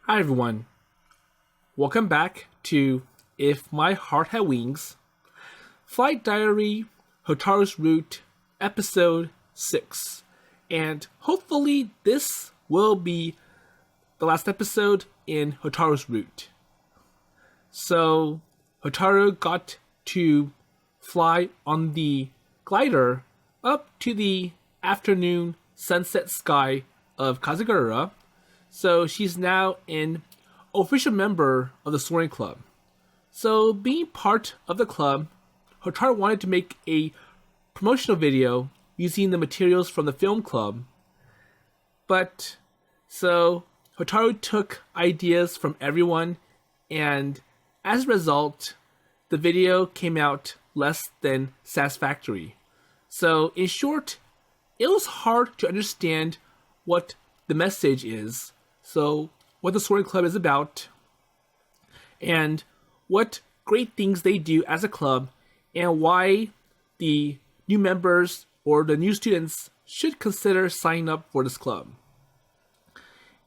Hi everyone, welcome back to If My Heart Had Wings, Flight Diary, Hotaru's Route, Episode 6. And hopefully this will be the last episode in Hotaru's Route. So, Hotaru got to fly on the glider up to the afternoon sunset sky of Kazugura. So she's now an official member of the Soaring Club. So being part of the club, Hotaru wanted to make a promotional video using the materials from the film club. But so Hotaru took ideas from everyone, and as a result, the video came out less than satisfactory. So in short, it was hard to understand what the message is. So, what the Soaring Club is about, and what great things they do as a club, and why the new members or the new students should consider signing up for this club.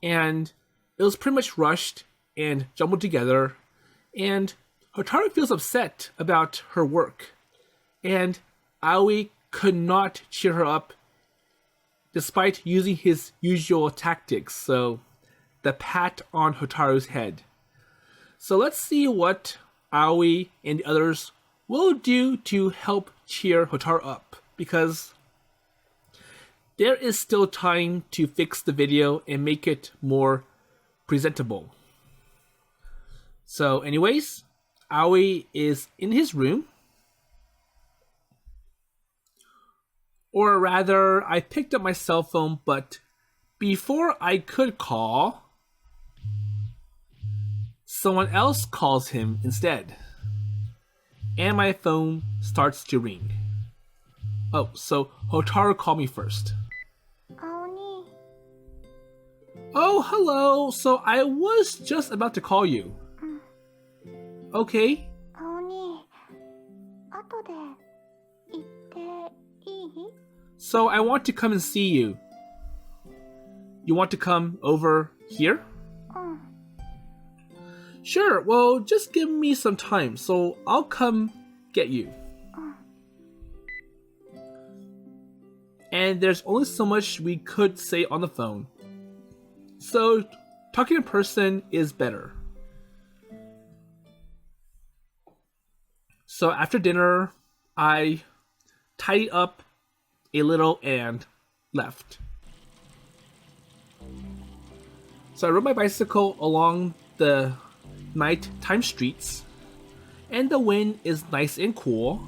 And it was pretty much rushed and jumbled together, and Hotaru feels upset about her work, and Aoi could not cheer her up despite using his usual tactics. So, the pat on Hotaru's head. So let's see what Aoi and the others will do to help cheer Hotaru up, because there is still time to fix the video and make it more presentable. So anyways, Aoi is in his room. Or rather, I picked up my cell phone, but before I could call, someone else calls him instead. And my phone starts to ring. Oh, so Hotaru called me first. Aoni. Oh, hello. So I was just about to call you. Okay. 青に、後で行っていい? So I want to come and see you. You want to come over here? Sure, well, just give me some time, so I'll come get you. And there's only so much we could say on the phone. So, talking in person is better. So after dinner, I tidied up a little and left. So I rode my bicycle along the nighttime streets, and the wind is nice and cool,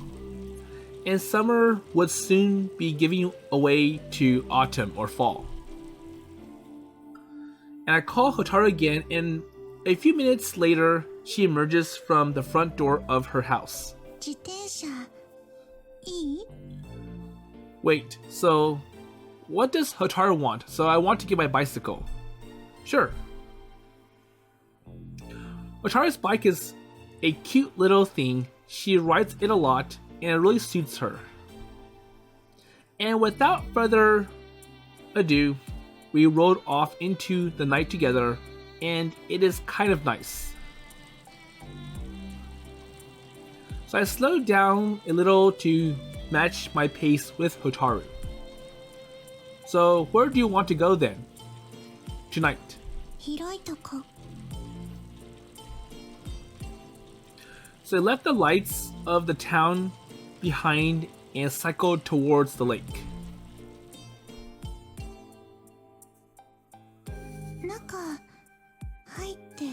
and summer would soon be giving away to autumn or fall. And I call Hotaru again, and a few minutes later, she emerges from the front door of her house. 自転車、いい? Wait, so what does Hotaru want? So I want to get my bicycle. Sure. Hotaru's bike is a cute little thing. She rides it a lot, and it really suits her. And without further ado, we rode off into the night together, and it is kind of nice. So I slowed down a little to match my pace with Hotaru. So where do you want to go then? Tonight. 広いとこ. So I left the lights of the town behind and cycled towards the lake. 中、入って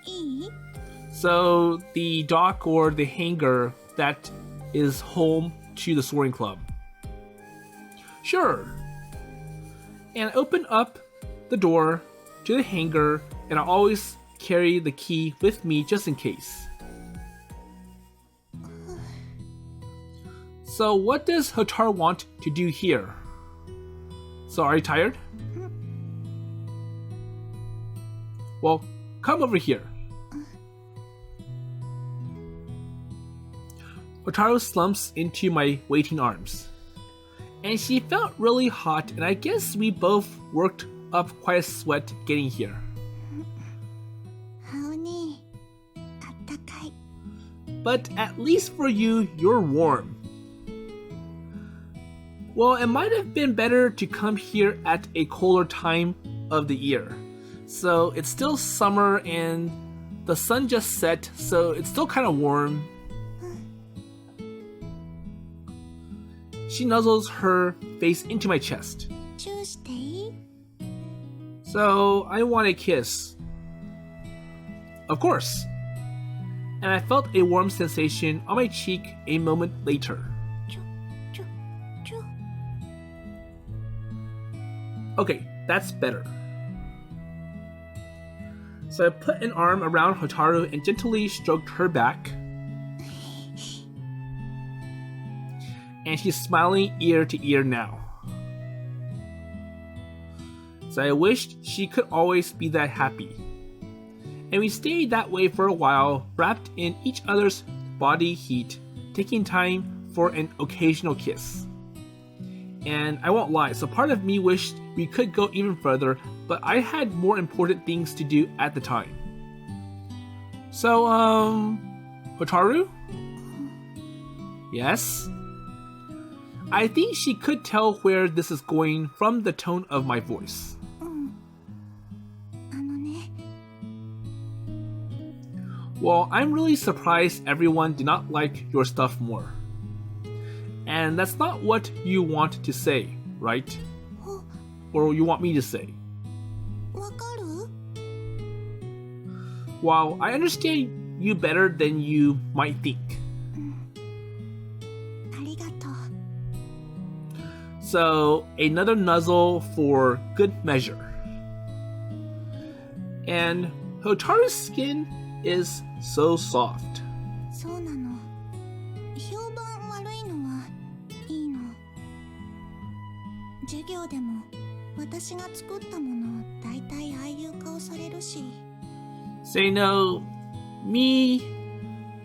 いい? So the dock or the hangar that is home to the Soaring Club. Sure. And I open up the door to the hangar, and I always carry the key with me just in case. So what does Hotaru want to do here? So are you tired? Well, come over here. Hotaru slumps into my waiting arms. And she felt really hot, and I guess we both worked up quite a sweat getting here. but at least for you, you're warm. Well, it might have been better to come here at a colder time of the year. So it's still summer and the sun just set, so it's still kind of warm. She nuzzles her face into my chest. チューしていい? So I want a kiss. Of course. And I felt a warm sensation on my cheek a moment later. チュチュチュ. Okay, that's better. So I put an arm around Hotaru and gently stroked her back. And she's smiling ear to ear now. So I wished she could always be that happy. And we stayed that way for a while, wrapped in each other's body heat, taking time for an occasional kiss. And I won't lie, so part of me wished we could go even further, but I had more important things to do at the time. So, Hotaru? Yes? I think she could tell where this is going from the tone of my voice. あのね. Well, I'm really surprised everyone did not like your stuff more. And that's not what you want to say, right? Or you want me to say. わかる? Well, I understand you better than you might think. ありがとう. So, another nuzzle for good measure. And Hotaru's skin is so soft. そうなの. 評判悪いのはいいの. 授業でも私が作ったものだいたいああいう顔されるし. So, you know, me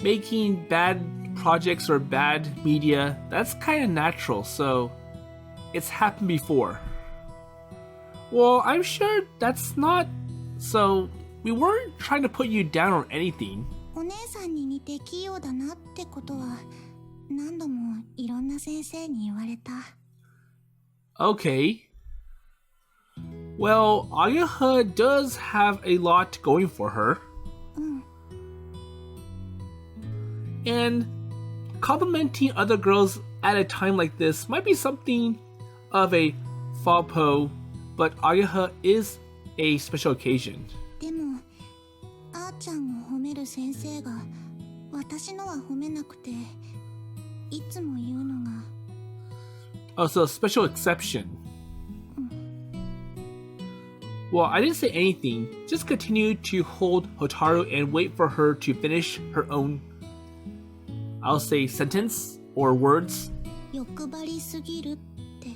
making bad projects or bad media, that's kind of natural, so it's happened before. Well, I'm sure that's not... So, we weren't trying to put you down or anything. お姉さんに似て器用だなってことは何度もいろんな先生に言われた. Okay. Well, Ageha does have a lot going for her. And complimenting other girls at a time like this might be something of a faux pas, but Ageha is a special occasion. でもあーちゃんを褒める先生が私のは褒めなくていつも言うのが. Oh, so a special exception. Well, I didn't say anything, just continued to hold Hotaru and wait for her to finish her own, I'll say, sentence or words. 欲張りすぎるって.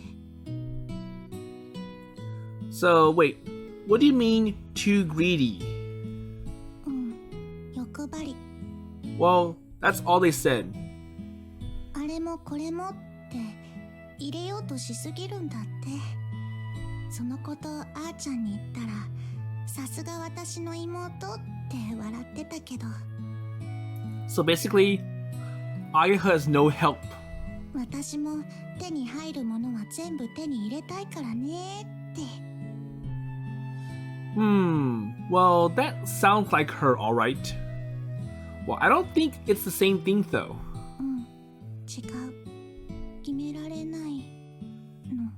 So, wait, what do you mean too greedy? 欲張り. Well, that's all they said. あれもこれもって入れようとしすぎるんだって。そのことあーちゃんに言ったらさすが私の妹って笑ってたけど. So basically, Ageha has no help. 私も手に入るものは全部手に入れたいからねって. Well, that sounds like her, alright. Well, I don't think it's the same thing though. 違う. 決められないの.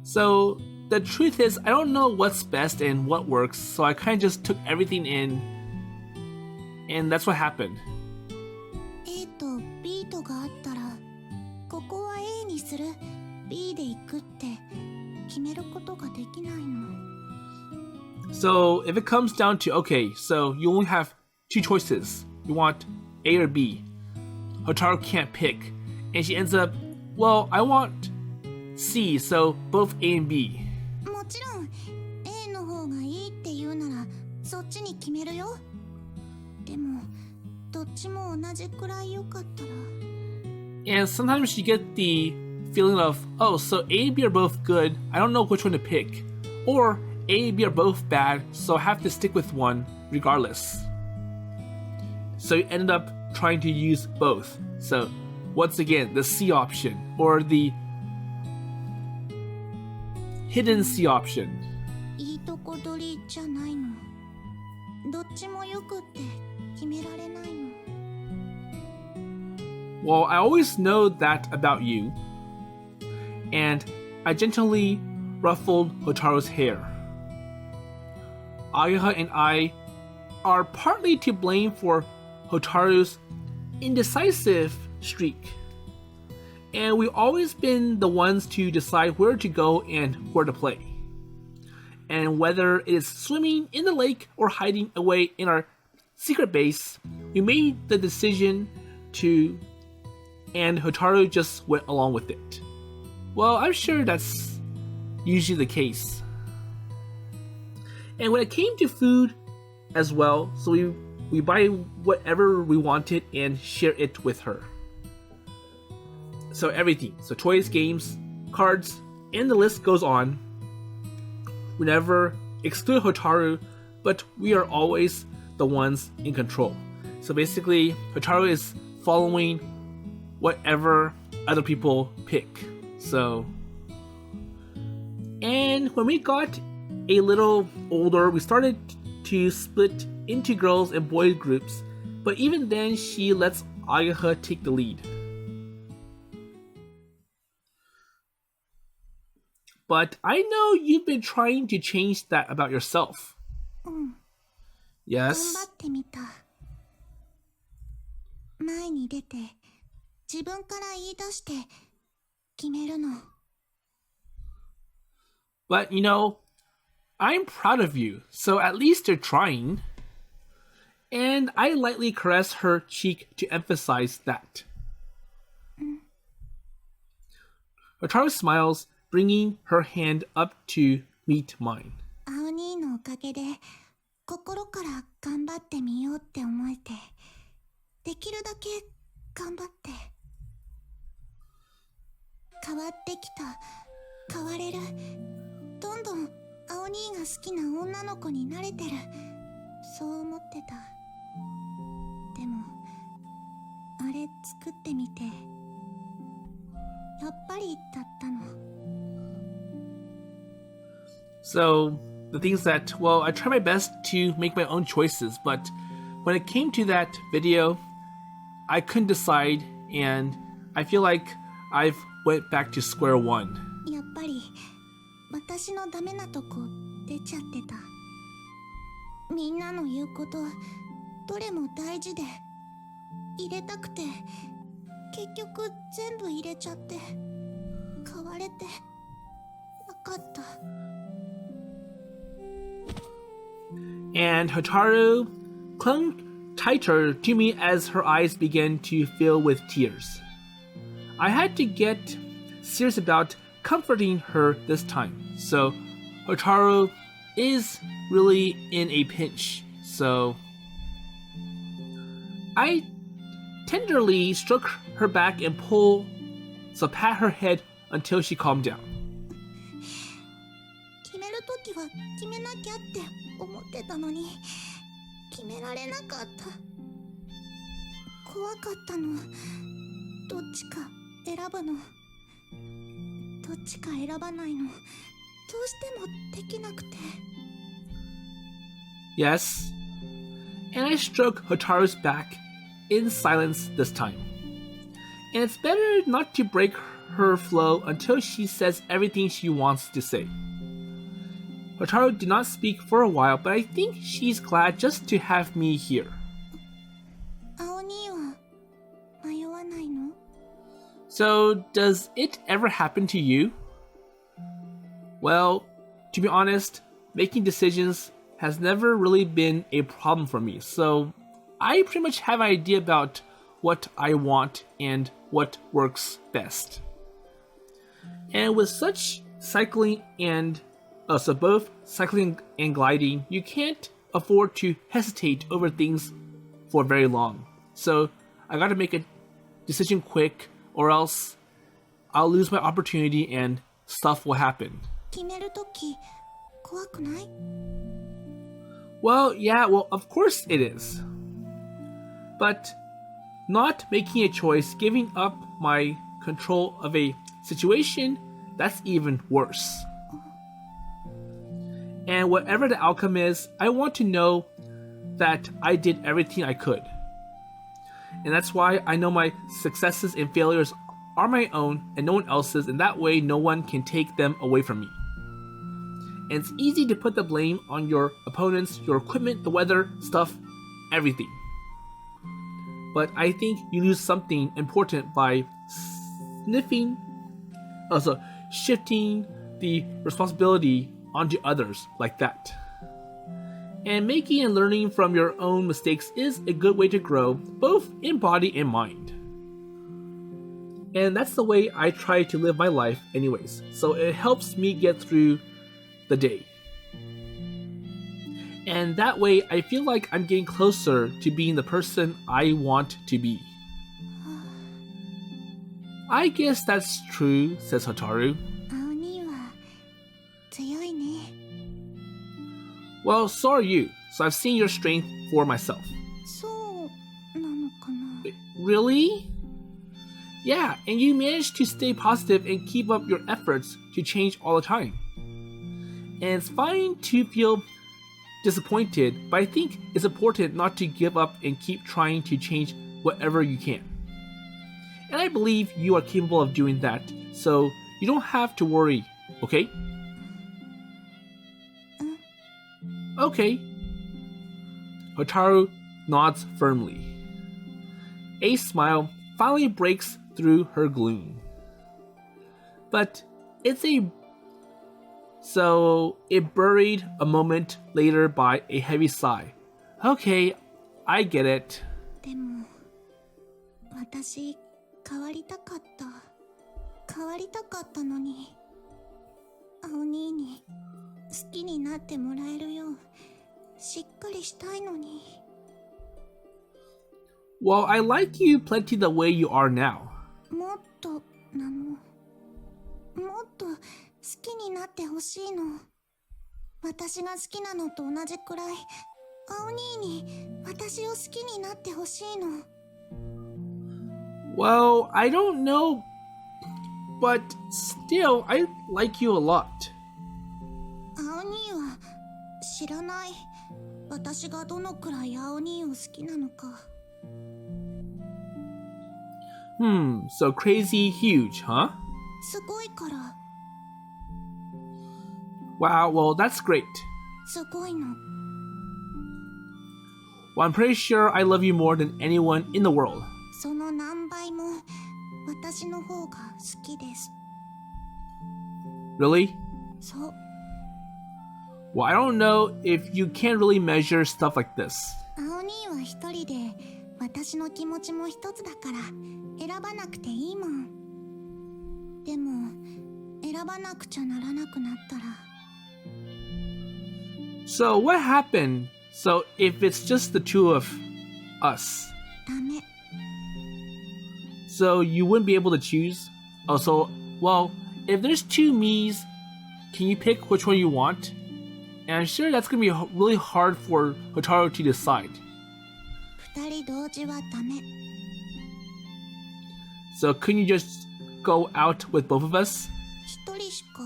So, the truth is, I don't know what's best and what works, so I kind of just took everything in, and that's what happened. A と B とがあったら、ここは A にする、B で行くって決めることができないの. So, if it comes down to, okay, so you only have two choices. You want A or B. Hotaru can't pick, and she ends up, well, I want C, so both A and B. もちろん A の方がいいって言うならそっちに決めるよ。でもどっちも同じくらい良かったら. And sometimes you get the feeling of, oh, so A and B are both good, I don't know which one to pick. Or A and B are both bad, so I have to stick with one regardless. so you ended up trying to use both. So once again, the C option or the hidden C option. いいとこ取りじゃないの。どっちもよくって決められないの。Well, I always know that about you. And I gently ruffled Hotaru's hair. Ageha and I are partly to blame for Hotaru's indecisive streak. And we've always been the ones to decide where to go and where to play. And whether it is swimming in the lake or hiding away in our secret base, we made the decision to, and Hotaru just went along with it. Well, I'm sure that's usually the case. And when it came to food as well, so we buy whatever we wanted and share it with her. So everything. So toys, games, cards, and the list goes on. We never exclude Hotaru, but we are always the ones in control. So basically, Hotaru is following whatever other people pick. So, and when we got a little older, we started to split into girls and boys groups, but even then she lets Ageha take the lead. But I know you've been trying to change that about yourself. Yes? 頑張ってみた。前に出て、自分から言い出して決めるの。But you know, I'm proud of you, so at least you're trying. And I lightly caress her cheek to emphasize that. Hotaru smiles, bringing her hand up to meet mine. 青兄のおかげで心から頑張ってみようって思えて、できるだけ頑張って。変わってきた、変われる。どんどん青兄が好きな女の子になれてる。そう思ってた。でも、あれ作ってみて、やっぱりだったの。So, the things that, well, I try my best to make my own choices, but when it came to that video, I couldn't decide, and I feel like I've went back to square one. やっぱり私のダメなとこ出ちゃってた。みんなの言うことどれも大事で入れたくて結局全部入れちゃって変われてなかった。And Hotaru clung tighter to me as her eyes began to fill with tears. I had to get serious about comforting her this time. So Hotaru is really in a pinch. So I tenderly stroke her back and pat her head until she calmed down. 決めるときは決めなきゃって思ってたのに決められなかった。怖かったの。どっちか選ぶの。どっちか選ばないの。どうしてもできなくて。Yes. And I stroke Hotaru's back in silence this time. And it's better not to break her flow until she says everything she wants to say. Hotaru did not speak for a while, but I think she's glad just to have me here. 青兄は迷わないの？ So, does it ever happen to you? Well, to be honest, making decisions has never really been a problem for me, so I pretty much have an idea about what I want and what works best. And with such cycling and so both cycling and gliding, you can't afford to hesitate over things for very long. So I gotta make a decision quick, or else I'll lose my opportunity and stuff will happen. 決めるとき怖くない？ Well, yeah, well, of course it is. But not making a choice, giving up my control of a situation, that's even worse. And whatever the outcome is, I want to know that I did everything I could. And that's why I know my successes and failures are my own and no one else's, and that way no one can take them away from me. And it's easy to put the blame on your opponents, your equipment, the weather, stuff, everything. But I think you lose something important by shifting the responsibility onto others like that. And making and learning from your own mistakes is a good way to grow, both in body and mind. And that's the way I try to live my life anyways, so it helps me get through the day. And that way I feel like I'm getting closer to being the person I want to be. I guess that's true, says Hotaru. 青兄は強いね。 Well, so are you, so I've seen your strength for myself. そうなのかな。 Really? Yeah, and you managed to stay positive and keep up your efforts to change all the time. And it's fine to feel disappointed, but I think it's important not to give up and keep trying to change whatever you can. And I believe you are capable of doing that, so you don't have to worry, okay? Okay. Hotaru nods firmly. A smile finally breaks through her gloom. But so it buried a moment later by a heavy sigh. Okay, I get it. でも私変わりたかったのに、青兄に好きになってもらえるようしっかりしたいのに。 Well, I like you plenty the way you are now. もっともっと好きになってほしいの。私が好きなのと同じくらい青兄に私を好きになってほしいの。 Well, I don't know, but still, I like you a lot. 青兄は知らない。私がどのくらい青兄を好きなのか。 So crazy huge, huh? すごいから。 Wow, well, that's great. すごいの。 Well, I'm pretty sure I love you more than anyone in the world. その何倍も私の方が好きです。 Really? そう。 Well, I don't know if you can really measure stuff like this. 青兄は一人で私の気持ちも一つだから選ばなくていいもん。でも選ばなくちゃならなくなったら。 So what happened? So if it's just the two of us, ダメ。 so you wouldn't be able to choose? Oh, so, well, if there's two me's, can you pick which one you want? And I'm sure that's going to be really hard for Hotaru to decide. 二人同時はダメ。 So couldn't you just go out with both of us? 一人しか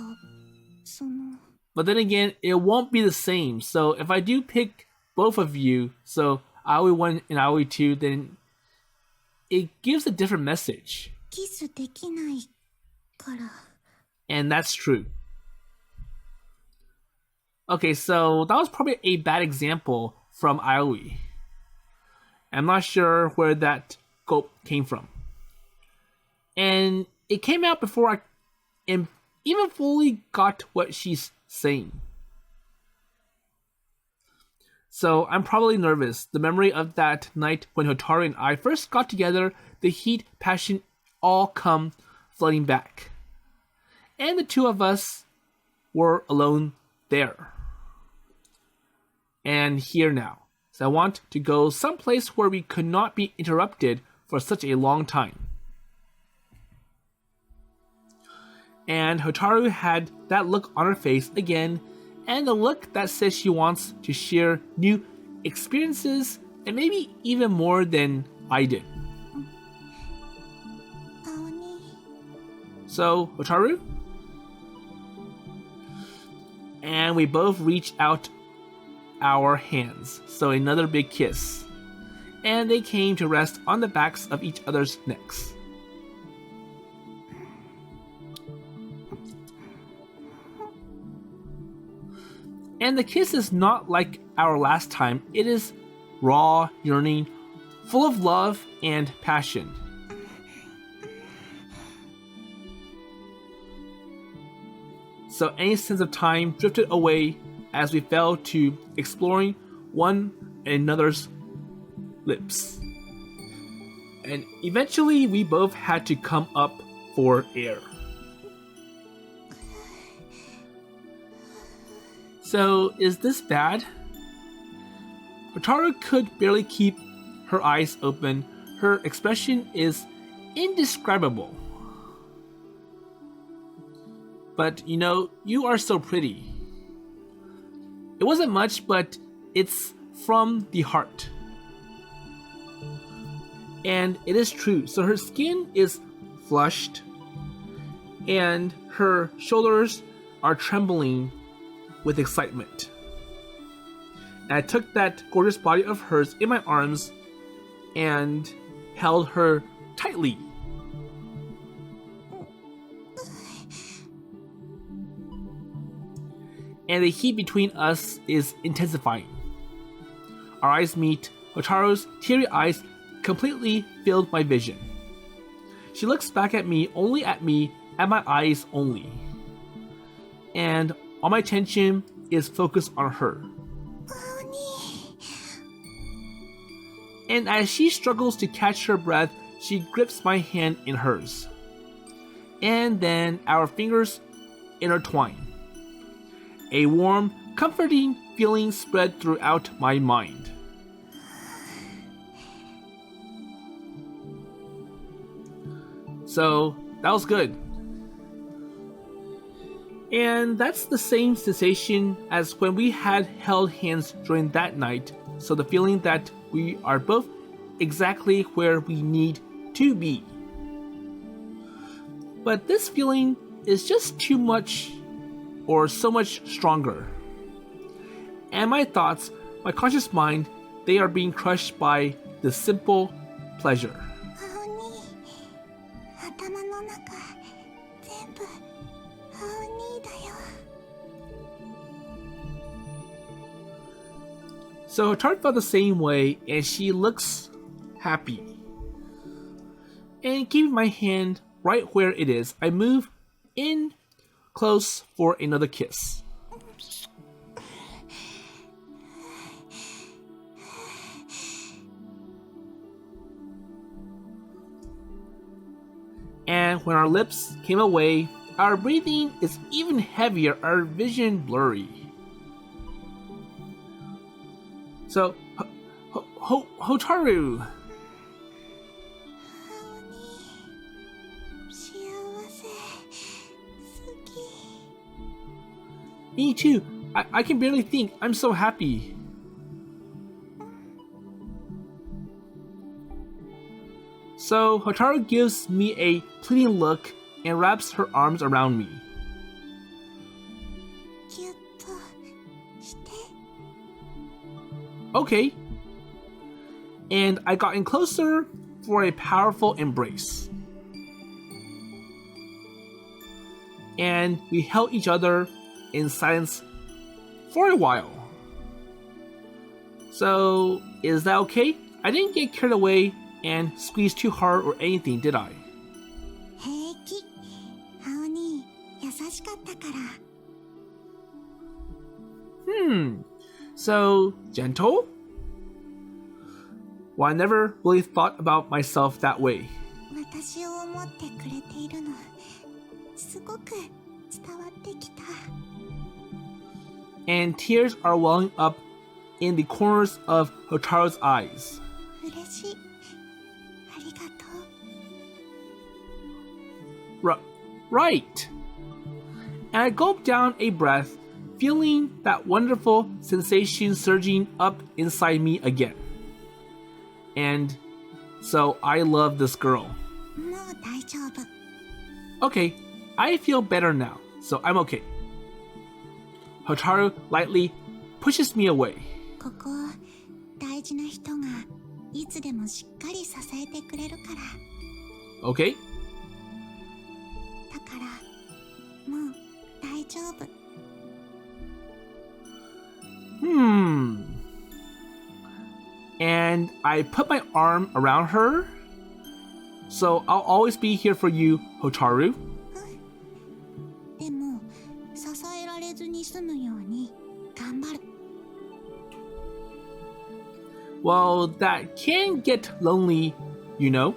その。 But then again, it won't be the same. So if I do pick both of you, so Aoi 1 and Aoi 2, then it gives a different message. キスできないから。 And that's true. Okay, so that was probably a bad example from Aoi. I'm not sure where that quote came from. And it came out before I even fully got what she's saying. So I'm probably nervous. The memory of that night when Hotaru and I first got together, the heat, passion, all come flooding back. And the two of us were alone there. And here now. So I want to go someplace where we could not be interrupted for such a long time. And Hotaru had that look on her face again, and the look that says she wants to share new experiences and maybe even more than I did. So, Hotaru? And we both reach out our hands, so another big kiss. And they came to rest on the backs of each other's necks. And the kiss is not like our last time. It is raw, yearning, full of love and passion. So any sense of time drifted away as we fell to exploring one another's lips. And eventually we both had to come up for air. So is this bad? Hotaru could barely keep her eyes open. Her expression is indescribable. But you know, you are so pretty. It wasn't much, but it's from the heart. And it is true. So her skin is flushed and her shoulders are trembling with excitement. And I took that gorgeous body of hers in my arms and held her tightly. And the heat between us is intensifying. Our eyes meet. Hotaru's teary eyes completely filled my vision. She looks back at me, at my eyes only. And all my attention is focused on her. And as she struggles to catch her breath, she grips my hand in hers. And then our fingers intertwine. A warm, comforting feeling spread throughout my mind. So, that was good. And that's the same sensation as when we had held hands during that night, so the feeling that we are both exactly where we need to be. But this feeling is just too much, or so much stronger. And my thoughts, my conscious mind, they are being crushed by the simple pleasure. So Hotaru felt the same way, and she looks happy. And keeping my hand right where it is, I move in close for another kiss. And when our lips came away, our breathing is even heavier, our vision blurry. So, Hotaru. Me too. I can barely think. I'm so happy. So Hotaru gives me a pleading look and wraps her arms around me. Okay. And I got in closer for a powerful embrace. And we held each other in silence for a while. So, is that okay? I didn't get carried away and squeeze too hard or anything, did I? So gentle? Well, I never really thought about myself that way. And tears are welling up in the corners of Hotaru's eyes. Right. And I gulped down a breath, feeling that wonderful sensation surging up inside me again. And so I love this girl. もう大丈夫。 Okay, I feel better now, so I'm okay. Hotaru lightly pushes me away. ここ大事な人がいつでもしっかり支えてくれるから。 Okay? だからもう大丈夫。 And I put my arm around her. So I'll always be here for you, Hotaru. でも支えられずに済むように頑張る。 Well, that can get lonely, you know.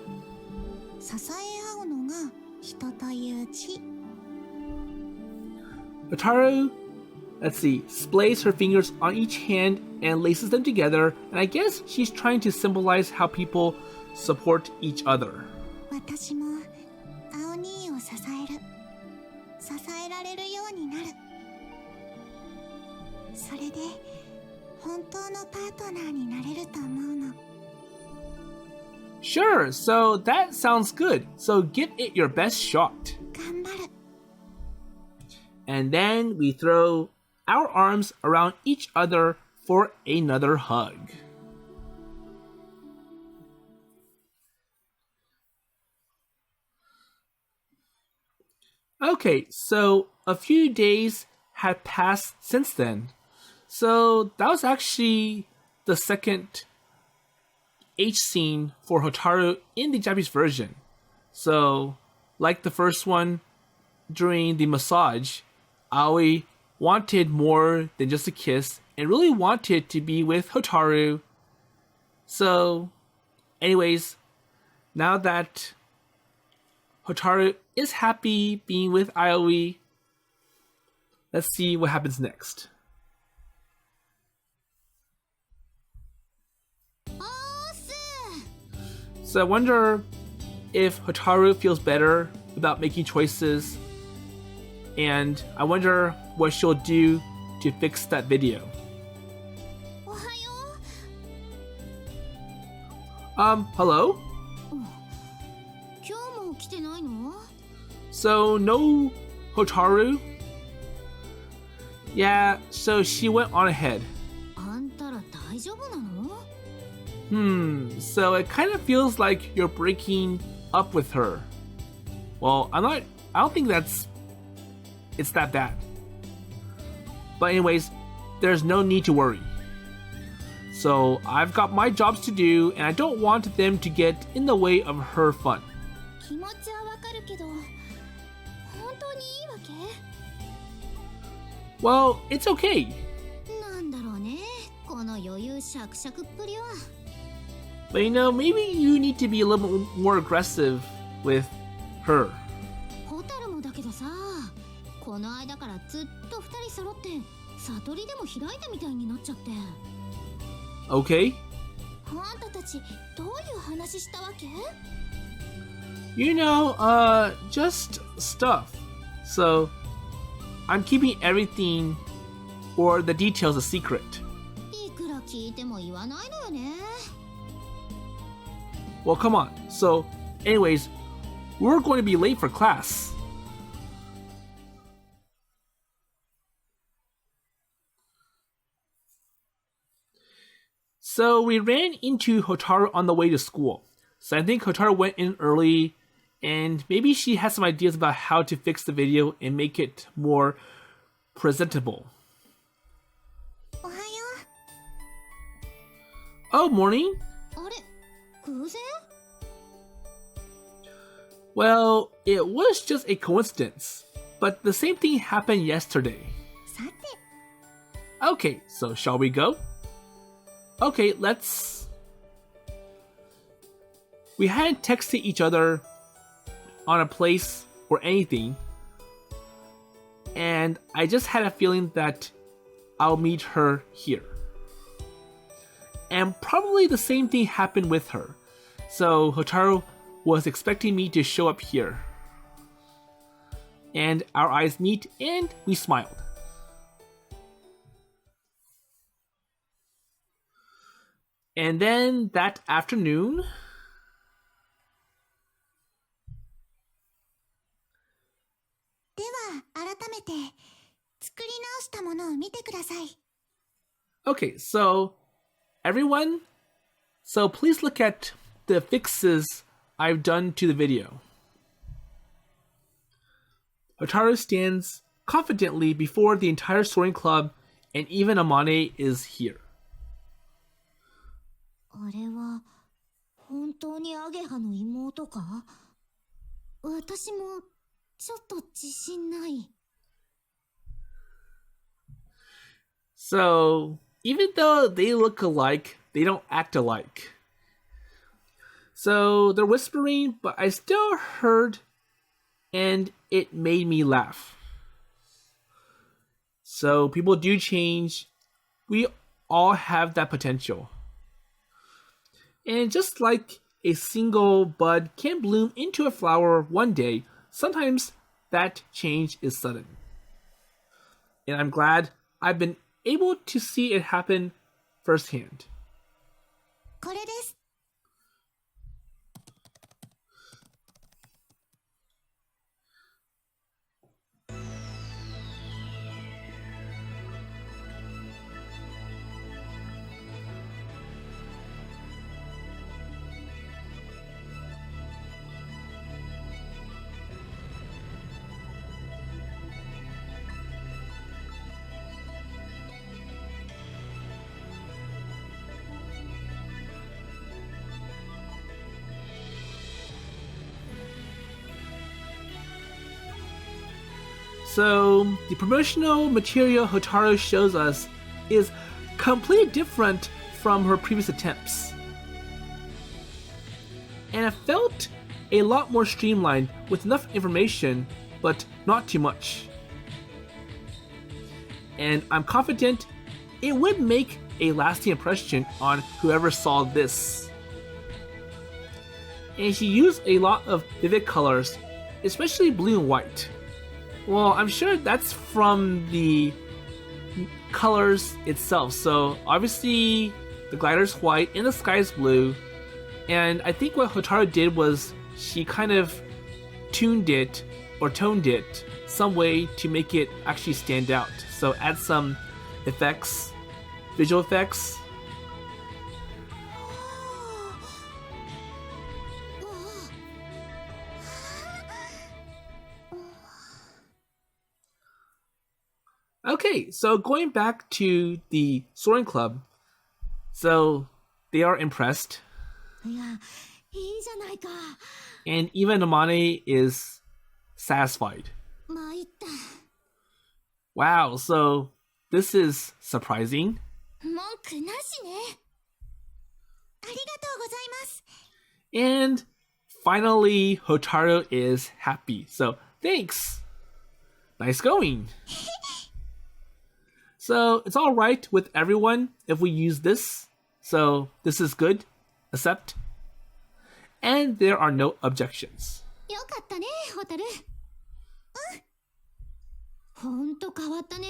支え合うのが人という字。 Hotaru, let's see, splays her fingers on each hand and laces them together, and I guess she's trying to symbolize how people support each other. 私も青兄を支える。支えられるようになる。それで本当のパートナーになれると思うの。 Sure, so that sounds good. So give it your best shot. 頑張る。 And then we throw our arms around each other for another hug. Okay, so a few days had passed since then. So that was actually the second H scene for Hotaru in the Japanese version. So, like the first one, during the massage, Aoi wanted more than just a kiss and really wanted to be with Hotaru. So, anyways, now that Hotaru is happy being with Aoi, let's see what happens next. So I wonder if Hotaru feels better about making choices, and I wonder what she'll do to fix that video. おはよ Hello? う。今日も来てないの？ So, no Hotaru? Yeah, so she went on ahead. あんたら大丈夫なの？ So it kind of feels like you're breaking up with her. Well, I don't think it's that bad. But anyways, there's no need to worry. So I've got my jobs to do, and I don't want them to get in the way of her fun. 気持ちはわかるけど、本当にいいわけ？ Well, it's okay. なんだろうね、この余裕しゃくしゃくっぷりは。 But maybe you need to be a little more aggressive with her. ホタルもだけどさ、この間からずっと二人揃って悟りでも開いたみたいになっちゃって。 Okay? あんたたちどういう話したわけ？ Just stuff. So, I'm keeping everything or the details a secret. いくら聞いても言わないのよね。 Well, come on. So, anyways, we're going to be late for class. So we ran into Hotaru on the way to school. So I think Hotaru went in early, and maybe she has some ideas about how to fix the video and make it more presentable. おはよ Oh, morning. う。あれ、偶然？ Well, it was just a coincidence, but the same thing happened yesterday. さて、 Okay, so shall we go? Okay, let's... We hadn't texted each other on a place or anything, and I just had a feeling that I'll meet her here. And probably the same thing happened with her. So Hotaru was expecting me to show up here. And our eyes meet and we smiled. And then that afternoon, では改めて作り直したものを見てください。 okay, so everyone, so please look at the fixes I've done to the video. Hotaru stands confidently before the entire soaring club, and even Amane is here. あれは本当にアゲハの妹か？私もちょっと自信ない。 So, even though they look alike, they don't act alike. So, they're whispering, but I still heard, and it made me laugh. So, people do change. We all have that potential. And just like a single bud can bloom into a flower one day, sometimes that change is sudden. And I'm glad I've been able to see it happen firsthand. これです。 So, the promotional material Hotaru shows us is completely different from her previous attempts. And it felt a lot more streamlined with enough information, but not too much. And I'm confident it would make a lasting impression on whoever saw this. And she used a lot of vivid colors, especially blue and white. Well, I'm sure that's from the colors itself. So obviously the glider's white and the sky's blue. And I think what Hotaru did was she kind of tuned it or toned it some way to make it actually stand out. So add some effects, visual effects. Okay, so going back to the Soaring Club, so they are impressed. いや、いいじゃないか。 And even Amane is satisfied. 参った。 Wow, so this is surprising. 文句なしね。ありがとうございます。 And finally, Hotaru is happy. So thanks. Nice going. So it's all right with everyone if we use this. So this is good. Accept. And there are no objections. よかったね、ホタル。ほんと変わったね。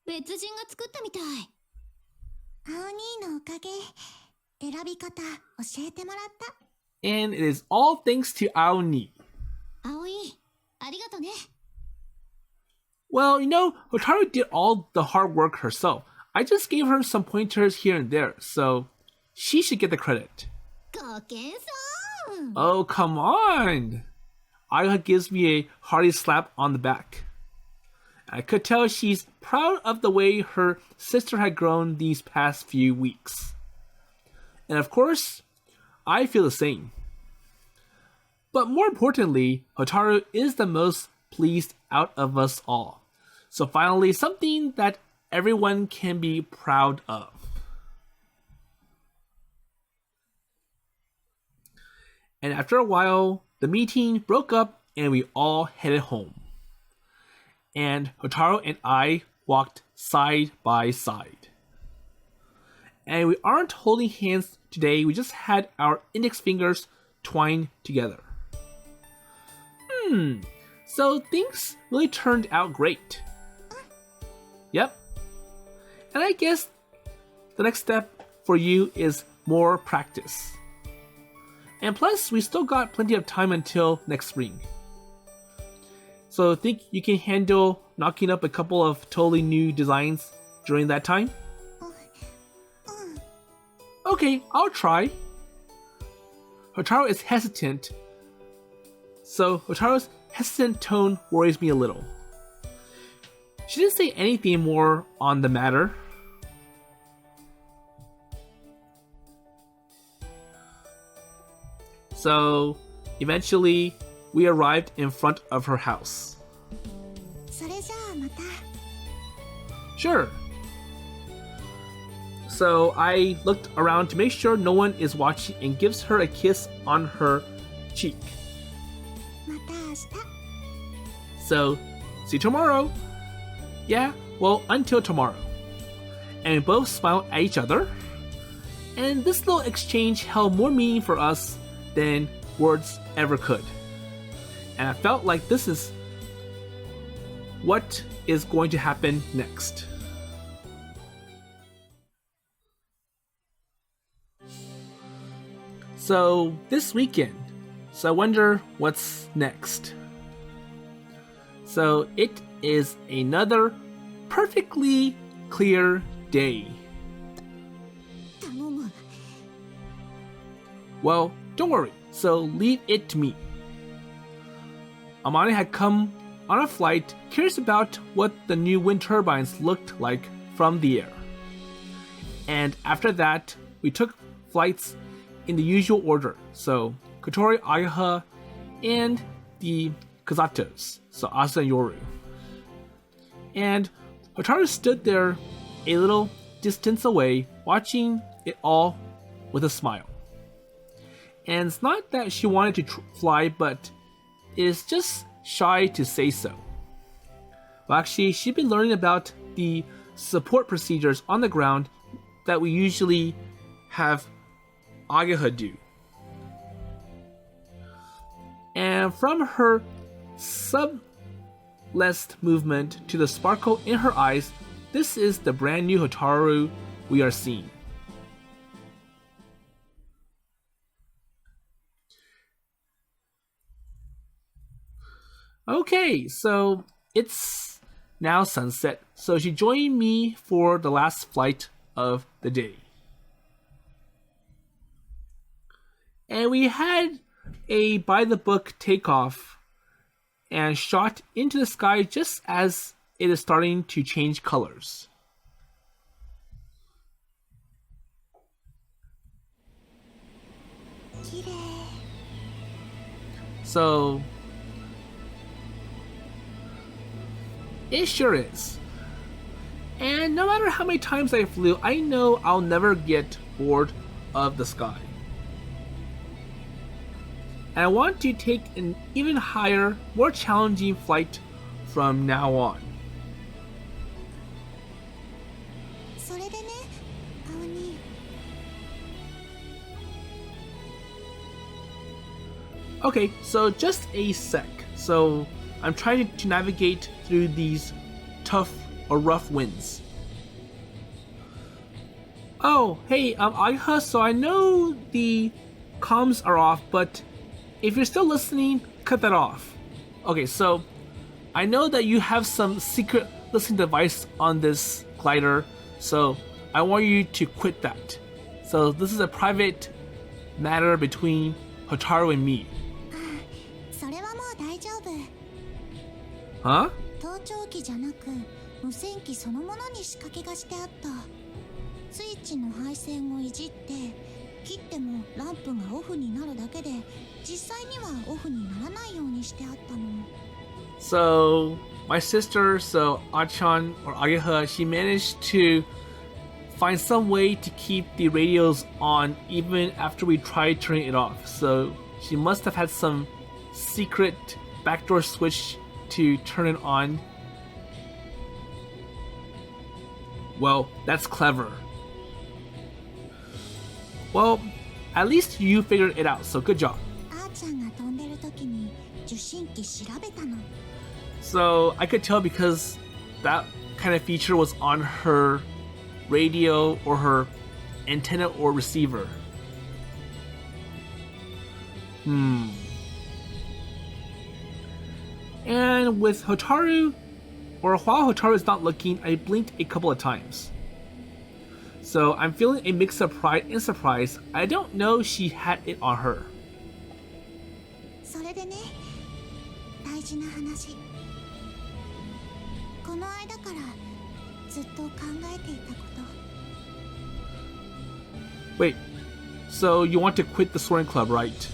別人が作ったみたい。青兄のおかげ、選び方教えてもらった。And it is all thanks to Aoni. 葵、ありがとね。Well, you know, Hotaru did all the hard work herself. I just gave her some pointers here and there, so she should get the credit. ご謙遜。 Oh, come on! Ageha gives me a hearty slap on the back. I could tell she's proud of the way her sister had grown these past few weeks. And of course, I feel the same. But more importantly, Hotaru is the most pleased out of us all. So finally, something that everyone can be proud of. And after a while, the meeting broke up and we all headed home. And Hotaru and I walked side by side. And we aren't holding hands today, we just had our index fingers twined together. So things really turned out great. Yep. And I guess the next step for you is more practice. And plus, we still got plenty of time until next spring. So think you can handle knocking up a couple of totally new designs during that time? Okay, I'll try. Hotaru is hesitant, so Hotaru's hesitant tone worries me a little. She didn't say anything more on the matter. So, eventually, we arrived in front of her house. それじゃあまた。 Sure. So I looked around to make sure no one is watching and gives her a kiss on her cheek. また明日。 So, see you tomorrow. Yeah, well, until tomorrow. And we both smiled at each other. And this little exchange held more meaning for us than words ever could. And I felt like this is what is going to happen next. So, this weekend. So I wonder what's next. So it is another perfectly clear day. 頼む。 Well, don't worry. So leave it to me. Amane had come on a flight curious about what the new wind turbines looked like from the air. And after that, we took flights in the usual order. So Kotori, Ageha, and the Kazatos. So Asa and Yoru. And Hotaru stood there a little distance away, watching it all with a smile. And it's not that she wanted to fly, but is just shy to say so. Well, actually, she'd been learning about the support procedures on the ground that we usually have Ageha do. And from her sublest movement to the sparkle in her eyes, this is the brand new Hotaru we are seeing. Okay, so it's now sunset, so she joined me for the last flight of the day. And we had a by-the-book takeoff and shot into the sky just as it is starting to change colors. So, it sure is. And no matter how many times I flew, I know I'll never get bored of the sky. And I want to take an even higher, more challenging flight from now on. それでね、青に。 Okay, so just a sec. So I'm trying to navigate through these tough or rough winds. Oh, hey, Ageha, so I know the comms are off, but if you're still listening, cut that off. Okay, so I know that you have some secret listening device on this glider, so I want you to quit that. So this is a private matter between Hotaru and me. それはもう大丈夫。 Huh? 盗聴器じゃなく無線機そのものに仕掛けがしてあった。スイッチの配線をいじって切ってもランプがオフになるだけで実際にはオフにならないようにしてあったの。 So my sister, so Achan or Ageha, she managed to find some way to keep the radios on even after we tried turning it off. So she must have had some secret backdoor switch to turn it on. Well, that's clever. Well, at least you figured it out, so good job. あーちゃんが飛んでる時に受信機調べたの。 So I could tell because that kind of feature was on her radio or her antenna or receiver. And with Hotaru, or while Hotaru is not looking, I blinked a couple of times. So I'm feeling a mix of pride and surprise. I don't know she had it on her. それでね、大事な話。この間からずっと考えていたこと。Wait, so you want to quit the soaring club, right?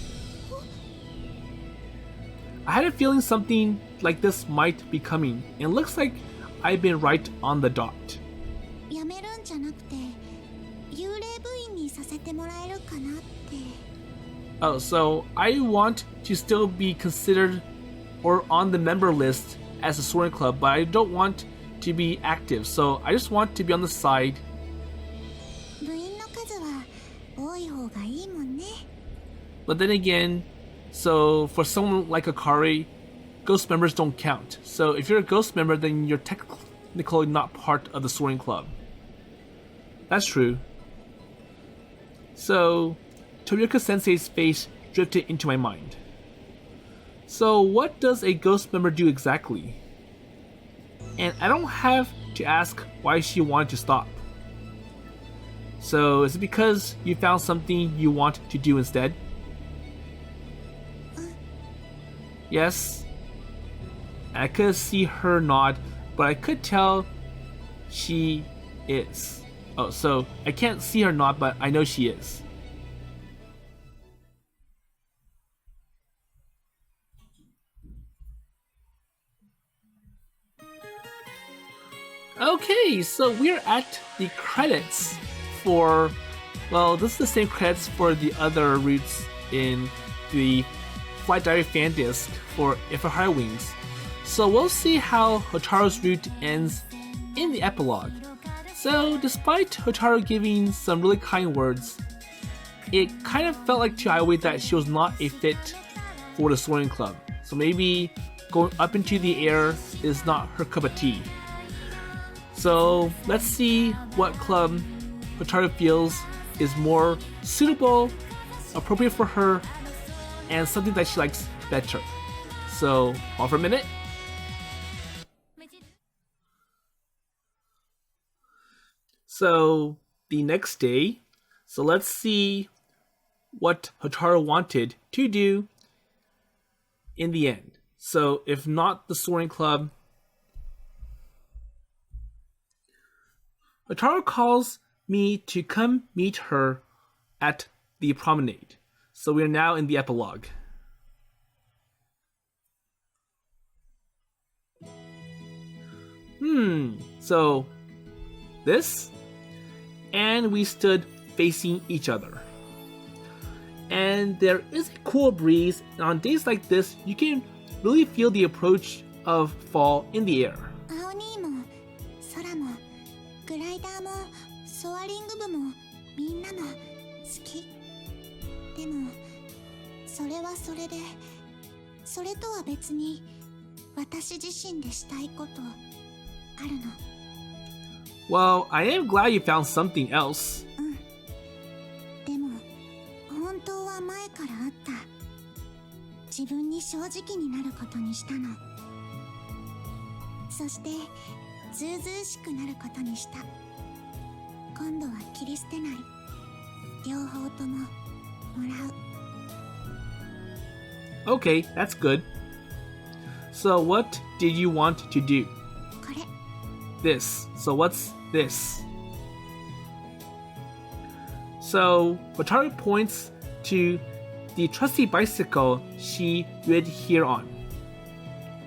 I had a feeling something like this might be coming, and looks like I've been right on the dot. やめるんじゃなくて、幽霊部員にさせてもらえるかなって。Oh, so I want to still be considered or on the member list as a soaring club, but I don't want to be active, so I just want to be on the side. 部員の数は多い方がいいもんね。But then again, so for someone like Akari, ghost members don't count. So if you're a ghost member, then you're technically not part of the soaring club. That's true. So Tomioka Sensei's face drifted into my mind. So what does a ghost member do exactly? And I don't have to ask why she wanted to stop. So is it because you found something you want to do instead? Yes. I could see her nod, but I could tell she is. Oh, so I can't see her nod, but I know she is. Okay, so we're at the credits for, well, this is the same credits for the other routes in the Flight Diary fan disc for If a Higher Wings. So we'll see how Hotaru's route ends in the epilogue. So despite Hotaru giving some really kind words, it kind of felt like to Aioi that she was not a fit for the soaring club. So maybe going up into the air is not her cup of tea. So let's see what club Hotaru feels is more suitable, appropriate for her, and something that she likes better. So, hold for a minute. So, the next day, so let's see what Hotaru wanted to do in the end. So, if not the soaring club, Hotaru calls me to come meet her at the promenade. So we are now in the epilogue. So this, and we stood facing each other. And there is a cool breeze, and on days like this, you can really feel the approach of fall in the air. 青にも空もグライダーもソアリング部もみんなも好き。でもそれはそれで、それとは別に私自身でしたいことあるの。Well, I am glad you found something else. でも本当は前からあった。自分に正直になることにしたの。そしてずうずうしくなることにした。今度は切り捨てない。両方とももらう。Okay, that's good. So what did you want to do? これ。This. So what's this? So Hotaru points to the trusty bicycle she rid here on.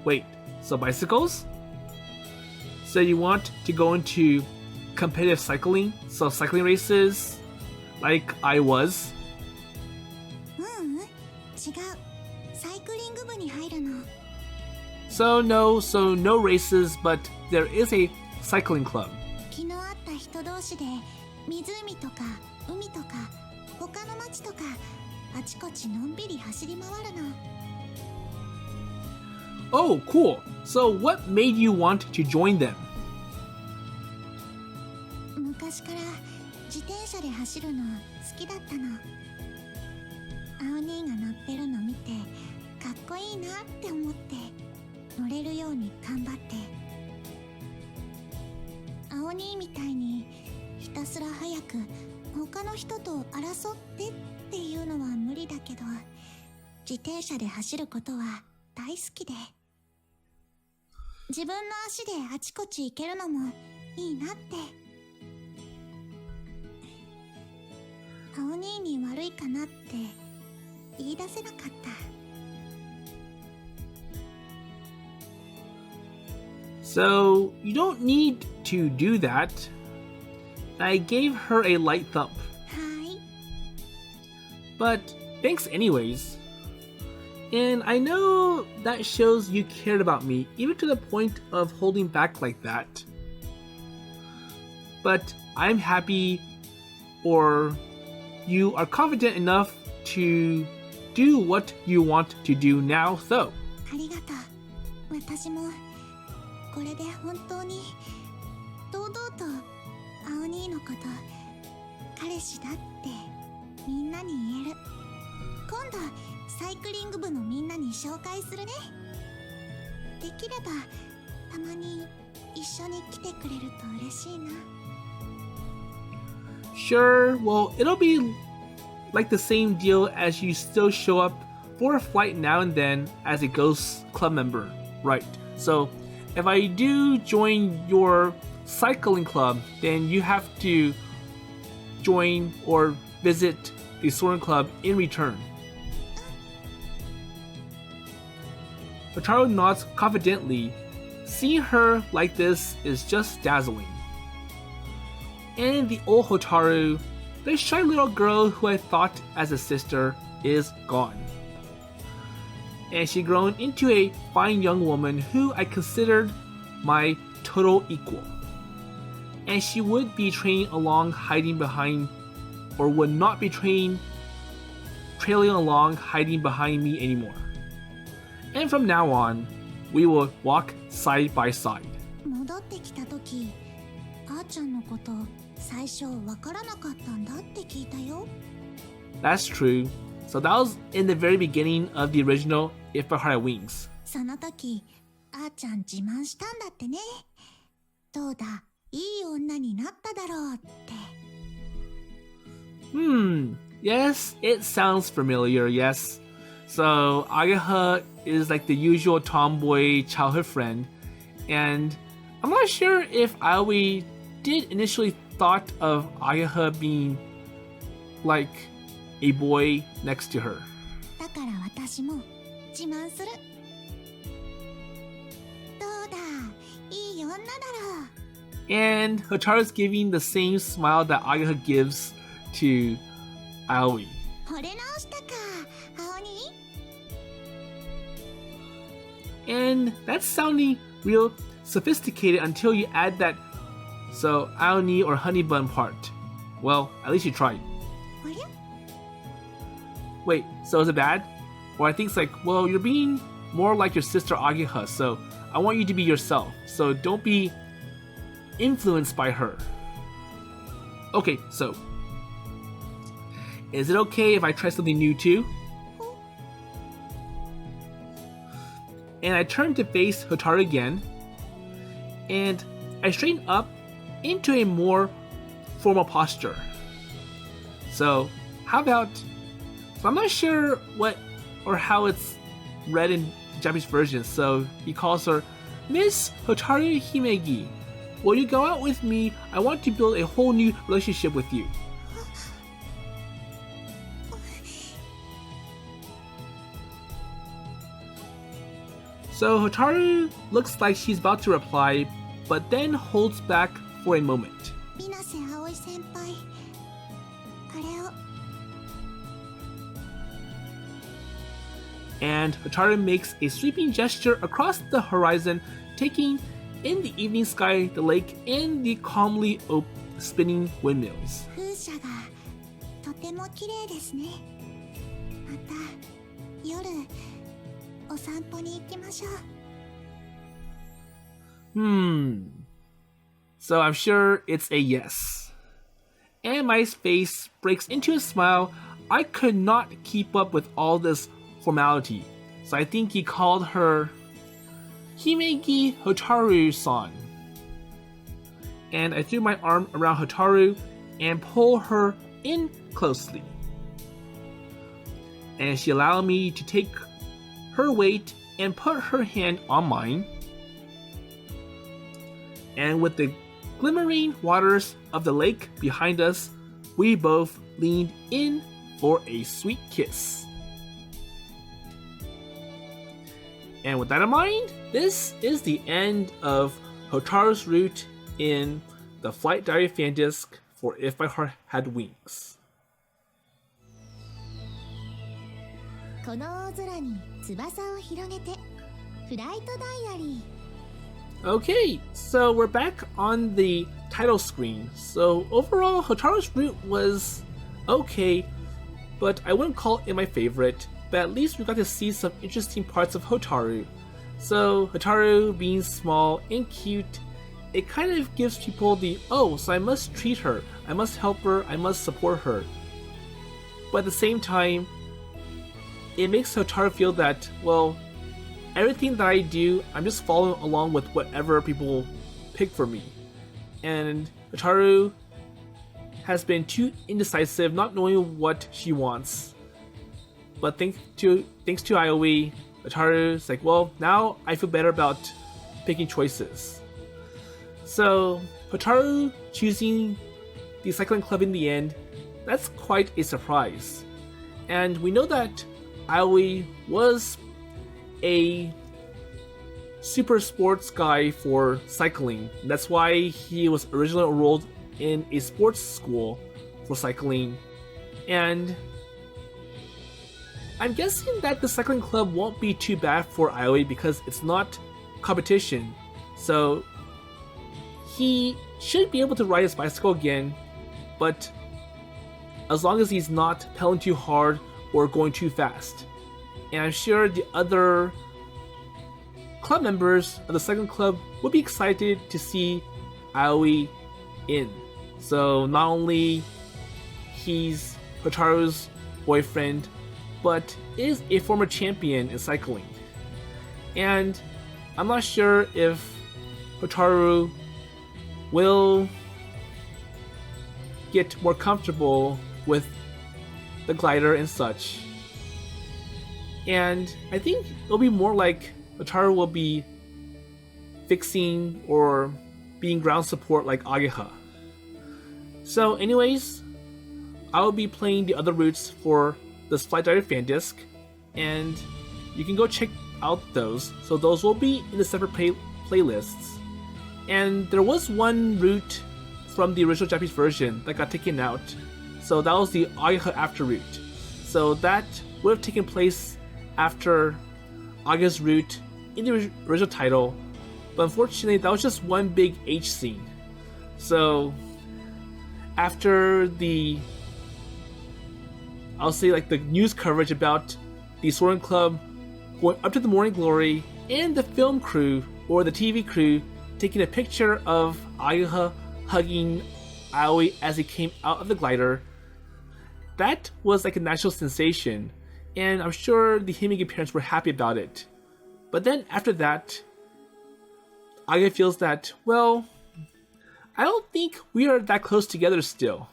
Wait, so bicycles? So you want to go into competitive cycling? So cycling races? Like I was? 違う。サイクリング部に入るの。So no races, but there is a cycling club. 昨日会った人同士で湖とか海とか他の町とかあちこちのんびり走り回るの。Oh, cool. So what made you want to join them? 昔から自転車で走るの好きだったの。青兄が乗ってるの見てかっこいいなって思って乗れるように頑張って。青兄みたいにひたすら早く他の人と争っていうのは無理だけど、自転車で走ることは大好きで、自分の足であちこち行けるのもいいなって。青兄に悪いかなって言い出せなかった。So, you don't need to do that. I gave her a light thump. はい。But thanks anyways. And I know that shows you cared about me, even to the point of holding back like that. But I'm happy, or you are confident enough to do what you want to do now, so. ありがとう。私もこれで本当に堂々と青兄のこと彼氏だってみんなに言える。今度サイクリング部のみんなに紹介するね。できればたまに一緒に来てくれると嬉しいな。Sure, well, it'll be like the same deal as you still show up for a flight now and then as a Ghost Club member, right? So, if I do join your cycling club, then you have to join or visit the Soaring Club in return. Hotaru nods confidently. Seeing her like this is just dazzling. And the old Hotaru, the shy little girl who I thought as a sister, is gone. And she grown into a fine young woman who I considered my total equal. And she would be trailing along hiding behind, or would not be trailing along hiding behind me anymore. And from now on, we will walk side by side. 戻ってきた時、あーちゃんのこと最初わからなかったんだって聞いたよ。That's true. So that was in the very beginning of the original If My Heart Had Wings. その時、あーちゃん自慢したんだってね。どうだ、いい女になっただろうって。Yes, it sounds familiar, yes. So Ageha is like the usual tomboy childhood friend, and I'm not sure if Aoi did initially thought of Ageha being like a boy next to her. だから私も自慢する。どうだ、いい女だろう。 And Hotaru's giving the same smile that Ageha gives to Aoi. 惚れ直したか、青に。 And that's sounding real sophisticated until you add that so Aoni or honey bun part. Well, at least you tried. あれ？ Wait, so is it bad? Or I think it's like, well, you're being more like your sister Ageha, so I want you to be yourself. So don't be influenced by her. Okay, so is it okay if I try something new too? And I turn to face Hotaru again, and I straighten up into a more formal posture. So, how about, so I'm not sure what or how it's read in the Japanese version, so he calls her Miss Hotaru Himegi. Will you go out with me? I want to build a whole new relationship with you. So Hotaru looks like she's about to reply, but then holds back for a moment. 水瀬葵先輩、あれを。 And Hotaru makes a sweeping gesture across the horizon, taking in the evening sky, the lake, and the calmly spinning windmills. 風車がとても綺麗ですね。また夜お散歩に行きましょう。 So I'm sure it's a yes. And my face breaks into a smile I could not keep up with all this formality, so I think he called her Himegi Hotaru-san. And I threw my arm around Hotaru and pulled her in closely. And she allowed me to take her weight and put her hand on mine. And with the glimmering waters of the lake behind us, we both leaned in for a sweet kiss. And with that in mind, this is the end of Hotaru's route in the Flight Diary fan disc for If My Heart Had Wings. この大空に翼を広げてフライトダイアリー Okay, so we're back on the title screen. So overall, Hotaru's route was okay, but I wouldn't call it my favorite. But at least we got to see some interesting parts of Hotaru. So Hotaru being small and cute, it kind of gives people the, oh, so I must treat her, I must help her, I must support her. But at the same time, it makes Hotaru feel that, well, everything that I do, I'm just following along with whatever people pick for me. And Hotaru has been too indecisive, not knowing what she wants. But thanks to Aoi, Hotaru's like, well, now I feel better about picking choices. So Hotaru choosing the cycling club in the end, that's quite a surprise. And we know that Aoi was a super sports guy for cycling. That's why he was originally enrolled in a sports school for cycling. And I'm guessing that the cycling club won't be too bad for Aoi because it's not competition. So he should be able to ride his bicycle again, but as long as he's not pedaling too hard or going too fast. And I'm sure the other club members of the cycling club would be excited to see Aoi in. So not only he's Hotaru's boyfriend, but is a former champion in cycling. And I'm not sure if Hotaru will get more comfortable with the glider and such. And I think it'll be more like Hotaru will be fixing or being ground support like Ageha. So anyways, I'll be playing the other routes for this Flight Diary fan disc, and you can go check out those. So those will be in the separate playlists. And there was one route from the original Japanese version that got taken out. So that was the Ageha after route. So that would have taken place after Ageha's route in the original title, but unfortunately that was just one big H scene. So after the, I'll say like the news coverage about the Soaring Club going up to the Morning Glory and the film crew or the TV crew taking a picture of Ageha hugging Aoi as he came out of the glider, that was like a national sensation, and I'm sure the Himegi parents were happy about it. But then after that, Ageha feels that, well, I don't think we are that close together still.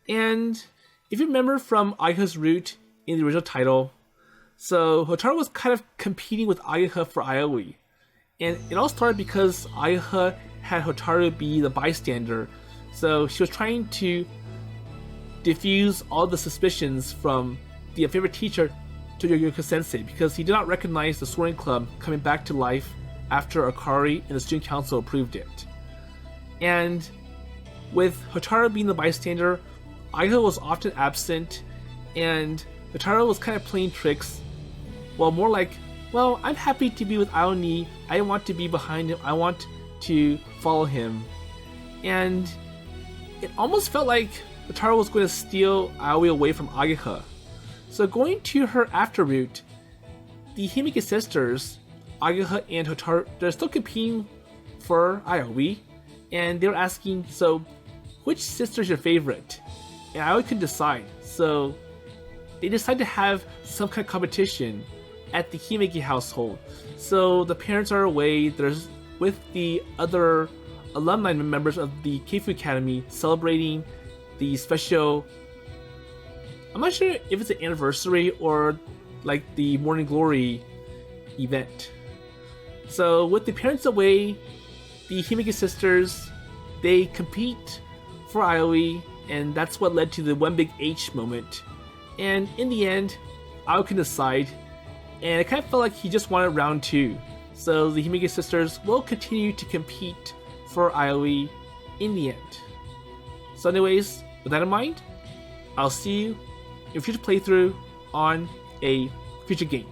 And if you remember from Ageha's route in the original title, so Hotaru was kind of competing with Ageha for Aoi. And it all started because Ageha had Hotaru be the bystander. So she was trying to diffuse all the suspicions from the favorite teacher to Yoyoka Sensei because he did not recognize the Soaring Club coming back to life after Akari and the student council approved it. And with Hotaru being the bystander, Ageha was often absent, and Hotaru was kind of playing tricks. Well, more like, well, I'm happy to be with Aoni, I want to be behind him, I want to follow him. And it almost felt like Hotaru was going to steal Aoi away from Ageha. So going to her after route, the Himeki sisters, Ageha and Hotaru, they're still competing for Aoi, and they're asking, so which sister's your favorite? And Aoi couldn't decide, so they decide to have some kind of competition at the Himeki household. So the parents are away. There's with the other alumni members of the Keifu Academy celebrating the special. I'm not sure if it's an anniversary or like the Morning Glory event. So with the parents away, the Himeki sisters, they compete for Aoi, and that's what led to the One Big H moment. And in the end, Aoi can decide, and it kind of felt like he just wanted round 2. So the Himeki sisters will continue to compete for Aoi in the end. So anyways, with that in mind, I'll see you in a future playthrough on a future game.